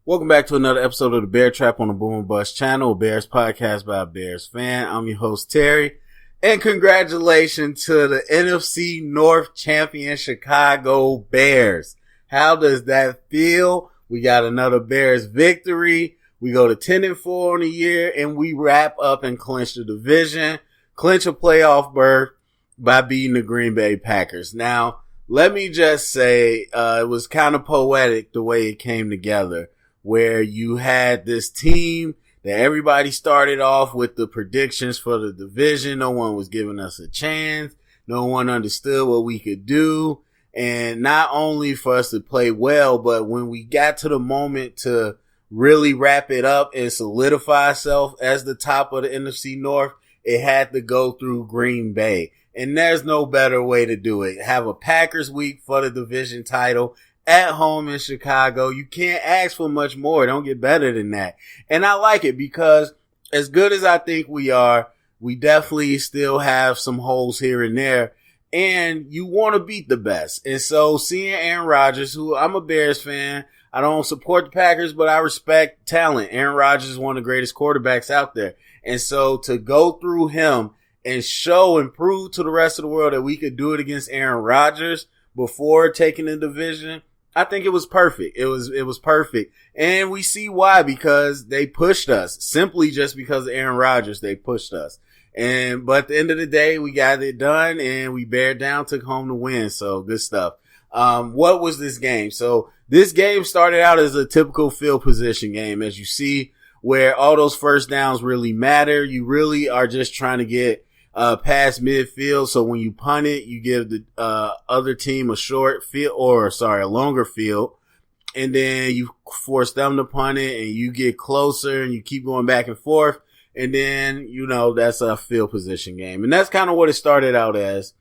Welcome back to another episode of the Bear Trap on the Boom and Bust channel, Bears podcast by a Bears fan. I'm your host, Terry. And congratulations to the NFC North champion Chicago Bears. How does that feel? We got another Bears victory. We go to 10-4 on the year, and we wrap up and clinch the division, clinch a playoff berth by beating the Green Bay Packers. Now, let me just say, it was kind of poetic the way it came together, where you had this team that everybody started off with the predictions for the division. No one was giving us a chance. No one understood what we could do. And not only for us to play well, but when we got to the moment to really wrap it up and solidify ourselves as the top of the NFC North, it had to go through Green Bay. And there's no better way to do it. Have a Packers week for the division title at home in Chicago. You can't ask for much more. Don't get better than that. And I like it because as good as I think we are, we definitely still have some holes here and there. And you want to beat the best. And so seeing Aaron Rodgers, who I'm a Bears fan, I don't support the Packers, but I respect talent. Aaron Rodgers is one of the greatest quarterbacks out there. And so to go through him and show and prove to the rest of the world that we could do it against Aaron Rodgers before taking the division, I think it was perfect. It was perfect. And we see why, because they pushed us. Simply just because of Aaron Rodgers, they pushed us. But at the end of the day, we got it done and we bared down, took home the win. So good stuff. What was this game? So this game started out as a typical field position game, as you see, where all those first downs really matter. You really are just trying to get past midfield. So when you punt it, you give the other team a longer field, and then you force them to punt it, and you get closer, and you keep going back and forth, and then that's a field position game. And that's kind of what it started out as,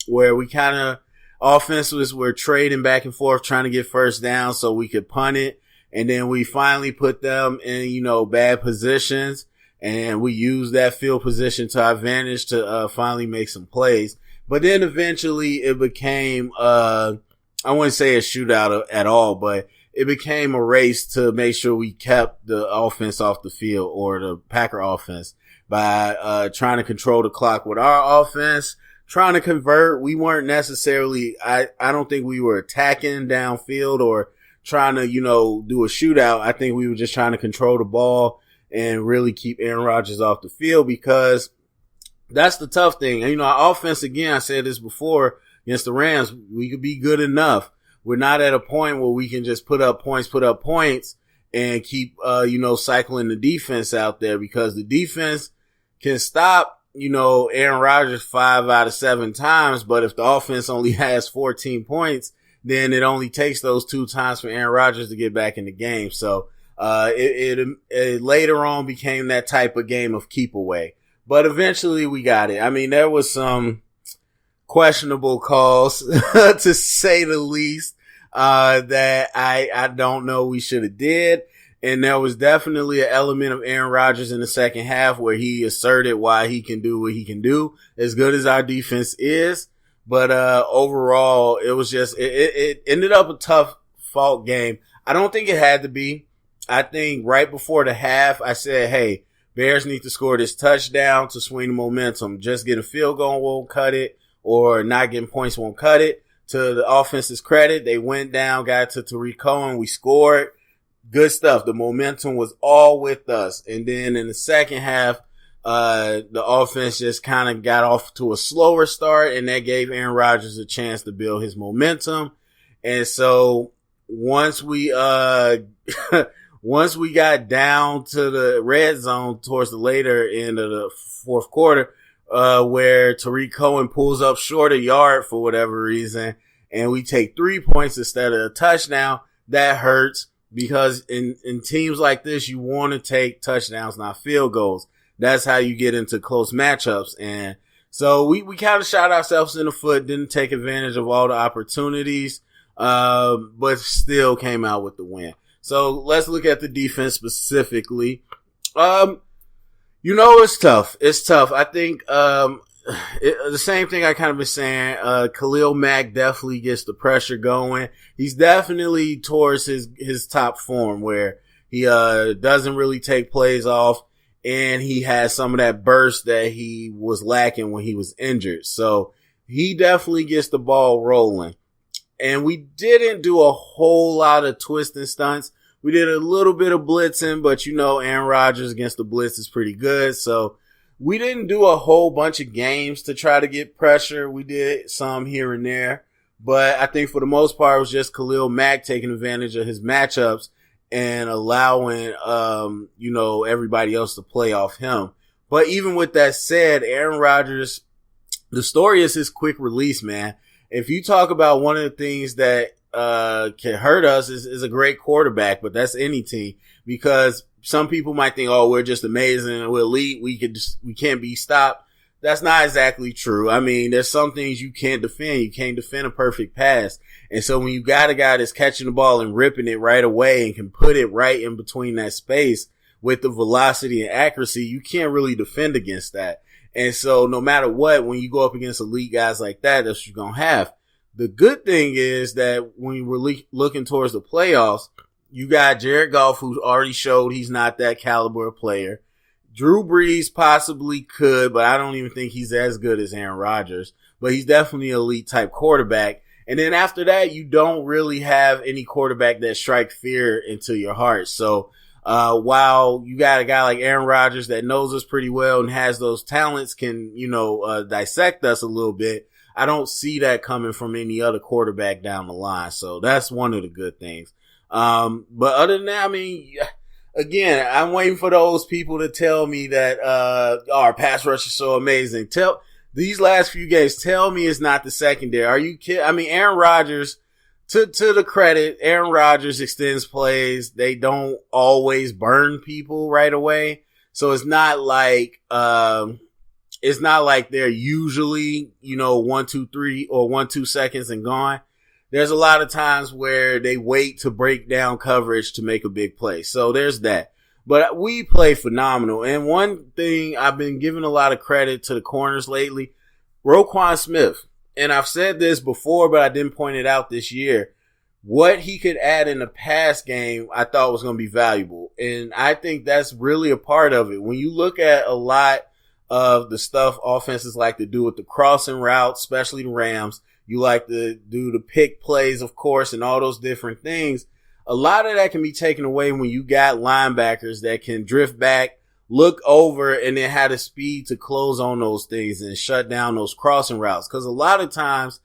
where we kind of offenses were trading back and forth, trying to get first down so we could punt it, and then we finally put them in bad positions. And we used that field position to our advantage to finally make some plays. But then eventually it became, I wouldn't say a shootout at all, but it became a race to make sure we kept the offense off the field, or the Packer offense, by trying to control the clock with our offense, trying to convert. We weren't necessarily, I don't think we were attacking downfield or trying to, do a shootout. I think we were just trying to control the ball and really keep Aaron Rodgers off the field, because that's the tough thing. And, our offense, again, I said this before, against the Rams, we could be good enough. We're not at a point where we can just put up points and keep, cycling the defense out there, because the defense can stop, Aaron Rodgers 5 out of 7 times. But if the offense only has 14 points, then it only takes those 2 times for Aaron Rodgers to get back in the game. So, it later on became that type of game of keep away, but eventually we got it. I mean, there was some questionable calls to say the least, that I don't know we should have did. And there was definitely an element of Aaron Rodgers in the second half where he asserted why he can do what he can do, as good as our defense is. But, overall, it was just, it ended up a tough fought game. I don't think it had to be. I think right before the half, I said, hey, Bears need to score this touchdown to swing the momentum. Just getting a field goal won't cut it, or not getting points won't cut it. To the offense's credit, they went down, got to Tariq Cohen, we scored. Good stuff. The momentum was all with us. And then in the second half, the offense just kind of got off to a slower start, and that gave Aaron Rodgers a chance to build his momentum. And so once we got down to the red zone towards the later end of the fourth quarter, where Tariq Cohen pulls up short a yard for whatever reason, and we take 3 points instead of a touchdown, that hurts, because in teams like this, you want to take touchdowns, not field goals. That's how you get into close matchups. And so we kind of shot ourselves in the foot, didn't take advantage of all the opportunities, but still came out with the win. So let's look at the defense specifically. It's tough. It's tough. I think, the same thing I kind of been saying, Khalil Mack definitely gets the pressure going. He's definitely towards his top form, where He doesn't really take plays off, and he has some of that burst that he was lacking when he was injured. So he definitely gets the ball rolling. And we didn't do a whole lot of twisting stunts. We did a little bit of blitzing, but Aaron Rodgers against the blitz is pretty good. So we didn't do a whole bunch of games to try to get pressure. We did some here and there, but I think for the most part, it was just Khalil Mack taking advantage of his matchups and allowing, everybody else to play off him. But even with that said, Aaron Rodgers, the story is his quick release, man. If you talk about one of the things that can hurt us is a great quarterback, but that's any team, because some people might think, oh, we're just amazing, we're elite, we can't be stopped. That's not exactly true. I mean, there's some things you can't defend. You can't defend a perfect pass. And so when you got a guy that's catching the ball and ripping it right away and can put it right in between that space with the velocity and accuracy, you can't really defend against that. And so no matter what, when you go up against elite guys like that, that's what you're going to have. The good thing is that when we're looking towards the playoffs, you got Jared Goff, who already showed he's not that caliber of player. Drew Brees possibly could, but I don't even think he's as good as Aaron Rodgers. But he's definitely an elite type quarterback. And then after that, you don't really have any quarterback that strikes fear into your heart. So while you got a guy like Aaron Rodgers that knows us pretty well and has those talents, can, dissect us a little bit, I don't see that coming from any other quarterback down the line. So that's one of the good things. But other than that, I mean, again, I'm waiting for those people to tell me that our pass rush is so amazing. These last few games, tell me it's not the secondary. Are you kidding? I mean, Aaron Rodgers, to the credit, Aaron Rodgers extends plays. They don't always burn people right away. So it's not like they're usually, 1, 2, 3 or 1, 2 seconds and gone. There's a lot of times where they wait to break down coverage to make a big play. So there's that. But we play phenomenal. And one thing, I've been giving a lot of credit to the corners lately, Roquan Smith. And I've said this before, but I didn't point it out this year. What he could add in the pass game, I thought was going to be valuable. And I think that's really a part of it. When you look at a lot of the stuff offenses like to do with the crossing routes, especially the Rams, you like to do the pick plays, of course, and all those different things. A lot of that can be taken away when you got linebackers that can drift back, look over, and then have the speed to close on those things and shut down those crossing routes. Because a lot of times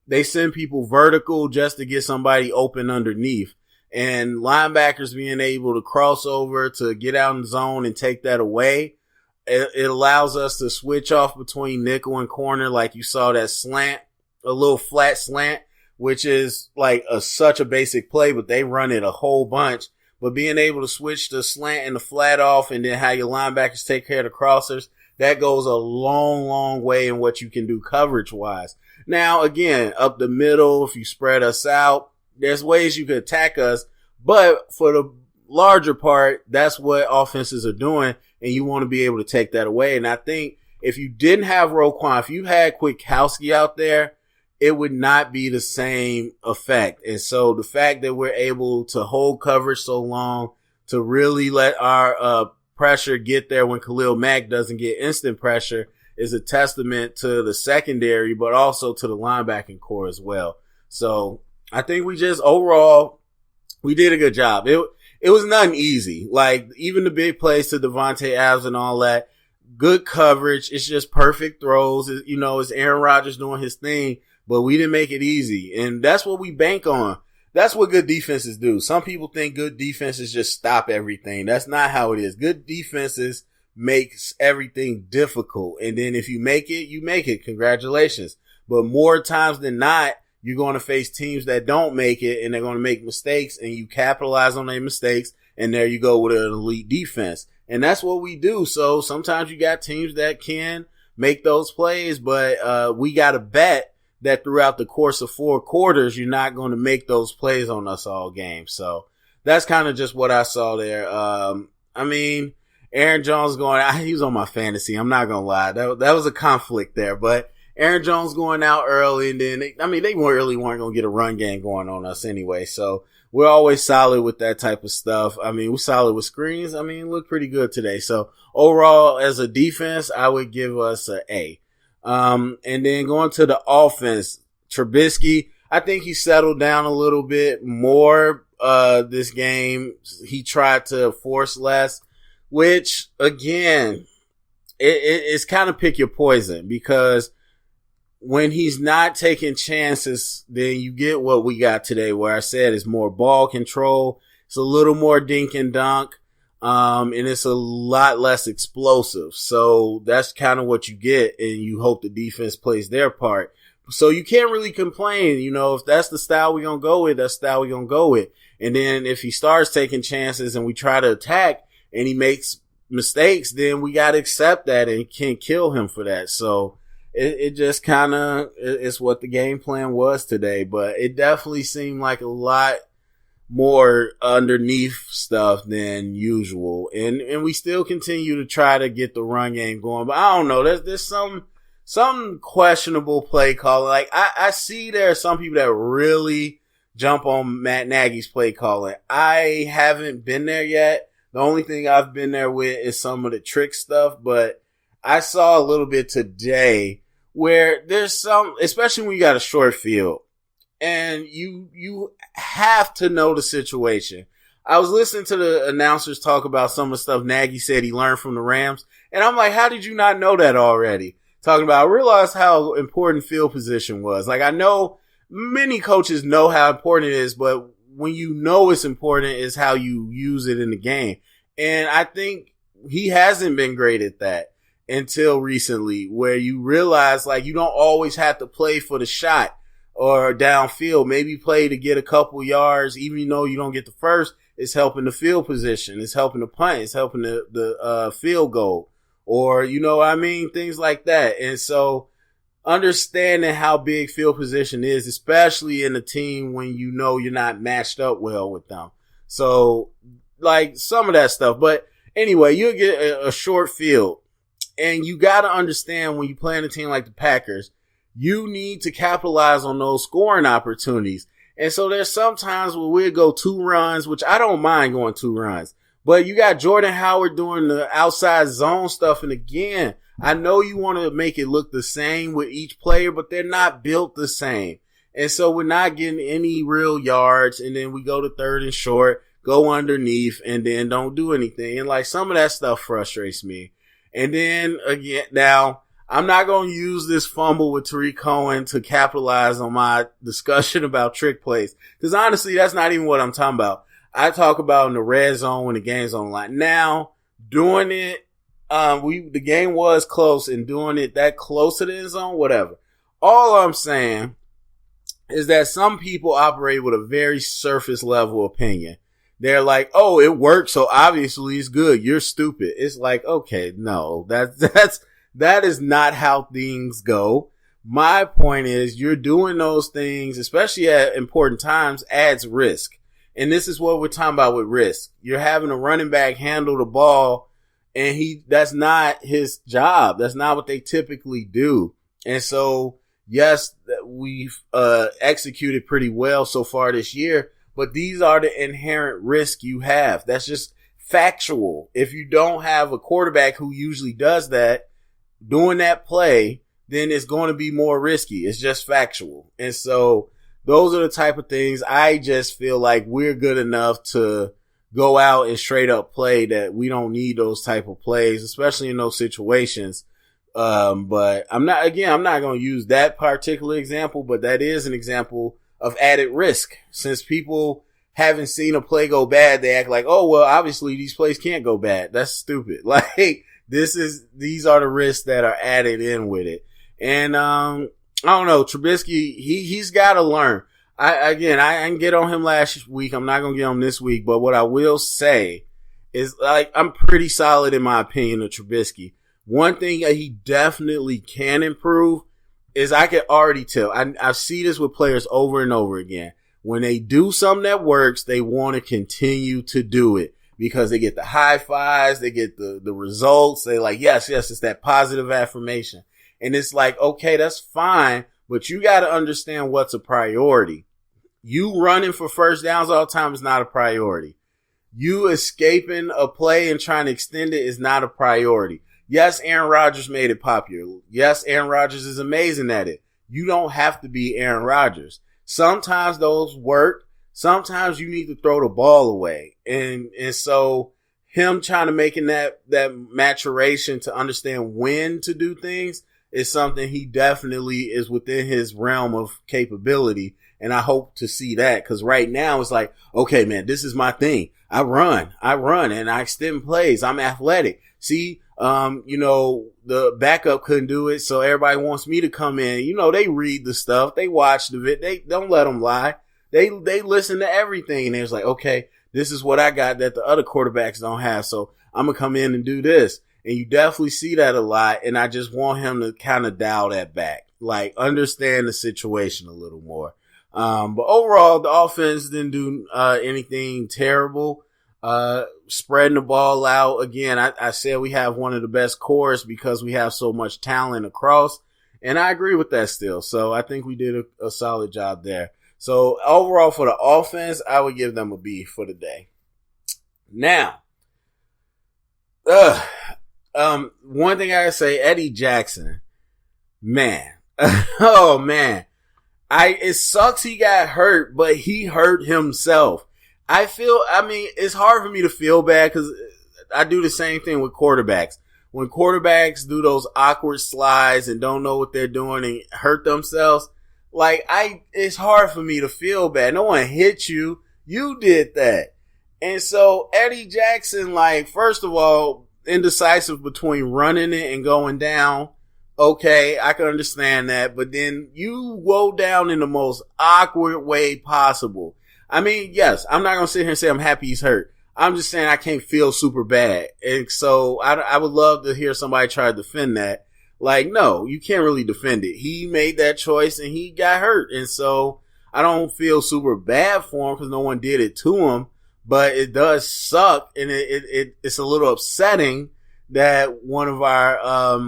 they send people vertical just to get somebody open underneath. And linebackers being able to cross over to get out in the zone and take that away, it allows us to switch off between nickel and corner, like you saw that slant, a little flat slant, which is like such a basic play, but they run it a whole bunch. But being able to switch the slant and the flat off and then have your linebackers take care of the crossers, that goes a long, long way in what you can do coverage-wise. Now, again, up the middle, if you spread us out, there's ways you can attack us. But for the larger part, that's what offenses are doing, and you want to be able to take that away. And I think if you didn't have Roquan, if you had Kwiatkowski out there, it would not be the same effect. And so the fact that we're able to hold coverage so long, to really let our pressure get there when Khalil Mack doesn't get instant pressure, is a testament to the secondary, but also to the linebacking core as well. So I think we just overall, we did a good job. It was nothing easy. Like even the big plays to Devontae Adams and all that, good coverage. It's just perfect throws. It's Aaron Rodgers doing his thing. But we didn't make it easy. And that's what we bank on. That's what good defenses do. Some people think good defenses just stop everything. That's not how it is. Good defenses makes everything difficult. And then if you make it, you make it. Congratulations. But more times than not, you're going to face teams that don't make it and they're going to make mistakes, and you capitalize on their mistakes. And there you go with an elite defense. And that's what we do. So sometimes you got teams that can make those plays, but we got to bet that throughout the course of 4 quarters, you're not going to make those plays on us all game. So that's kind of just what I saw there. I mean, Aaron Jones he was on my fantasy. I'm not going to lie. That was a conflict there, but Aaron Jones going out early, and then they weren't going to get a run game going on us anyway. So, we're always solid with that type of stuff. I mean, we're solid with screens. I mean, look pretty good today. So overall, as a defense, I would give us an A. And then going to the offense, Trubisky, I think he settled down a little bit more, this game. He tried to force less, which again, it's kind of pick your poison, because when he's not taking chances, then you get what we got today, where I said it's more ball control. It's a little more dink and dunk. And it's a lot less explosive. So that's kind of what you get, and you hope the defense plays their part. So you can't really complain. You know, if that's the style we're going to go with, that's the style we're going to go with. And then if he starts taking chances and we try to attack and he makes mistakes, then we got to accept that and can't kill him for that. So it just kind of is what the game plan was today, but it definitely seemed like a lot more underneath stuff than usual. And we still continue to try to get the run game going, but I don't know. There's some questionable play calling. Like I see there are some people that really jump on Matt Nagy's play calling. I haven't been there yet. The only thing I've been there with is some of the trick stuff, but I saw a little bit today where there's some, especially when you got a short field and you have to know the situation. I was listening to the announcers talk about some of the stuff Nagy said he learned from the Rams, and I'm like, how did you not know that already? Talking about, I realized how important field position was. Like, I know many coaches know how important it is, but when you know it's important is how you use it in the game. And I think he hasn't been great at that until recently, where you realize, like, you don't always have to play for the shot or downfield. Maybe play to get a couple yards, even though you don't get the first. It's helping the field position. It's helping the punt. It's helping the field goal. Or, you know what I mean? Things like that. And so understanding how big field position is, especially in a team when you know you're not matched up well with them. So, like, some of that stuff. But anyway, you'll get a short field. And you got to understand, when you play in a team like the Packers, you need to capitalize on those scoring opportunities. And so there's some times where we'll go 2 runs, which I don't mind going 2 runs. But you got Jordan Howard doing the outside zone stuff. And again, I know you want to make it look the same with each player, but they're not built the same. And so we're not getting any real yards. And then we go to 3rd and short, go underneath, and then don't do anything. And like, some of that stuff frustrates me. And then again, now I'm not going to use this fumble with Tariq Cohen to capitalize on my discussion about trick plays. Because honestly, that's not even what I'm talking about. I talk about in the red zone when the game's on the line. Now, doing it, the game was close, and doing it that close to the end zone, whatever. All I'm saying is that some people operate with a very surface level opinion. They're like, oh, it worked, so obviously it's good. You're stupid. It's like, okay, no, that is not how things go. My point is, you're doing those things, especially at important times, adds risk. And this is what we're talking about with risk. You're having a running back handle the ball, and that's not his job. That's not what they typically do. And so, yes, we've executed pretty well so far this year, but these are the inherent risks you have. That's just factual. If you don't have a quarterback who usually does that, doing that play, then it's going to be more risky. It's just factual. And so those are the type of things I just feel like we're good enough to go out and straight up play, that we don't need those type of plays, especially in those situations. But I'm not going to use that particular example, but that is an example of added risk. Since people haven't seen a play go bad, they act like, oh, well, obviously these plays can't go bad. That's stupid. Like, these are the risks that are added in with it. And, I don't know, Trubisky, he's got to learn. I didn't get on him last week. I'm not going to get on him this week, but what I will say is, like, I'm pretty solid in my opinion of Trubisky. One thing that he definitely can improve is, I can already tell. I see this with players over and over again. When they do something that works, they want to continue to do it because they get the high fives, they get the results. They like, yes, it's that positive affirmation. And it's like, okay, that's fine, but you got to understand what's a priority. You running for first downs all the time is not a priority. You escaping a play and trying to extend it is not a priority. Yes, Aaron Rodgers made it popular. Yes, Aaron Rodgers is amazing at it. You don't have to be Aaron Rodgers. Sometimes those work. Sometimes you need to throw the ball away. And so him trying to making that maturation to understand when to do things is something he definitely is within his realm of capability. And I hope to see that, because right now it's like, okay, man, this is my thing. I run and I extend plays. I'm athletic. See, the backup couldn't do it. So everybody wants me to come in. They read the stuff. They watch the vid. They don't let them lie. They listen to everything. And it's like, okay, this is what I got that the other quarterbacks don't have. So I'm going to come in and do this. And you definitely see that a lot. And I just want him to kind of dial that back, like understand the situation a little more. But overall, the offense didn't do anything terrible. Spreading the ball out. Again, I said we have one of the best cores because we have so much talent across. And I agree with that still. So I think we did a solid job there. So overall for the offense, I would give them a B for the day. Now, one thing I gotta say, Eddie Jackson, man, oh man. It sucks he got hurt, but he hurt himself. It's hard for me to feel bad because I do the same thing with quarterbacks. When quarterbacks do those awkward slides and don't know what they're doing and hurt themselves, it's hard for me to feel bad. No one hit you. You did that. And so Eddie Jackson, first of all, indecisive between running it and going down. Okay, I can understand that, but then you go down in the most awkward way possible. I mean, yes, I'm not going to sit here and say I'm happy he's hurt. I'm just saying I can't feel super bad. And so I would love to hear somebody try to defend that. No, you can't really defend it. He made that choice and he got hurt. And so I don't feel super bad for him because no one did it to him, but it does suck. And it's a little upsetting that one of our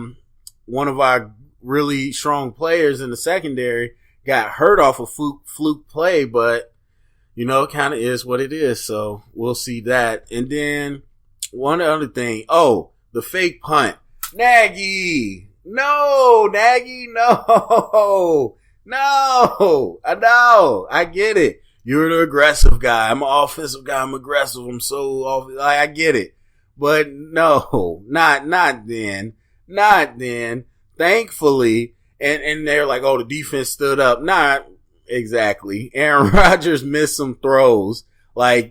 really strong players in the secondary got hurt off a fluke play, but it kind of is what it is. So we'll see that. And then one other thing. Oh, the fake punt. Nagy. No, Nagy. No. I know. I get it. You're the aggressive guy. I'm an offensive guy. I'm aggressive. I'm so off. I get it. But no, not then. Not then. Thankfully, and they're like, oh, the defense stood up. Not exactly. Aaron Rodgers missed some throws.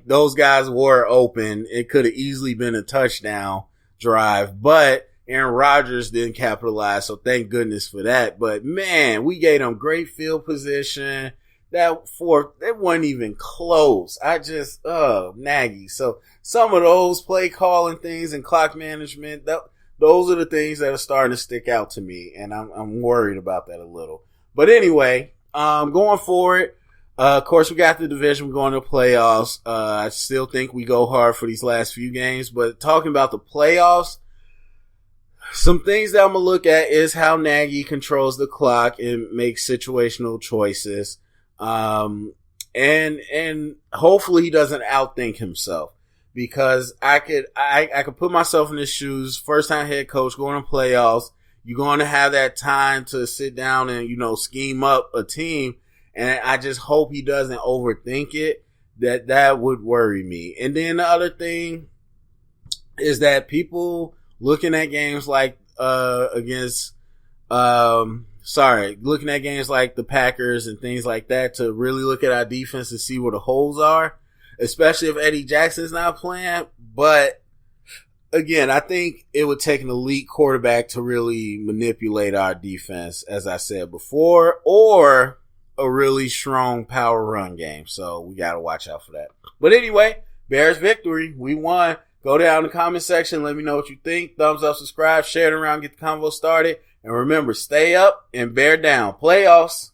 Those guys were open. It could have easily been a touchdown drive, but Aaron Rodgers didn't capitalize, so thank goodness for that. But man, we gave them great field position. It wasn't even close. Nagy. So some of those play calling things and clock management, those are the things that are starting to stick out to me, and I'm worried about that a little. But anyway, going forward, of course, we got the division. We're going to playoffs. I still think we go hard for these last few games. But talking about the playoffs, some things that I'm going to look at is how Nagy controls the clock and makes situational choices. And hopefully he doesn't outthink himself. Because I could put myself in his shoes, first time head coach, going to playoffs. You're going to have that time to sit down and, scheme up a team. And I just hope he doesn't overthink it. That would worry me. And then the other thing is that people looking at games like, looking at games like the Packers and things like that to really look at our defense and see where the holes are. Especially if Eddie Jackson's not playing. But, again, I think it would take an elite quarterback to really manipulate our defense, as I said before, or a really strong power run game. So we got to watch out for that. But anyway, Bears victory. We won. Go down in the comment section. Let me know what you think. Thumbs up, subscribe, share it around, get the convo started. And remember, stay up and bear down. Playoffs.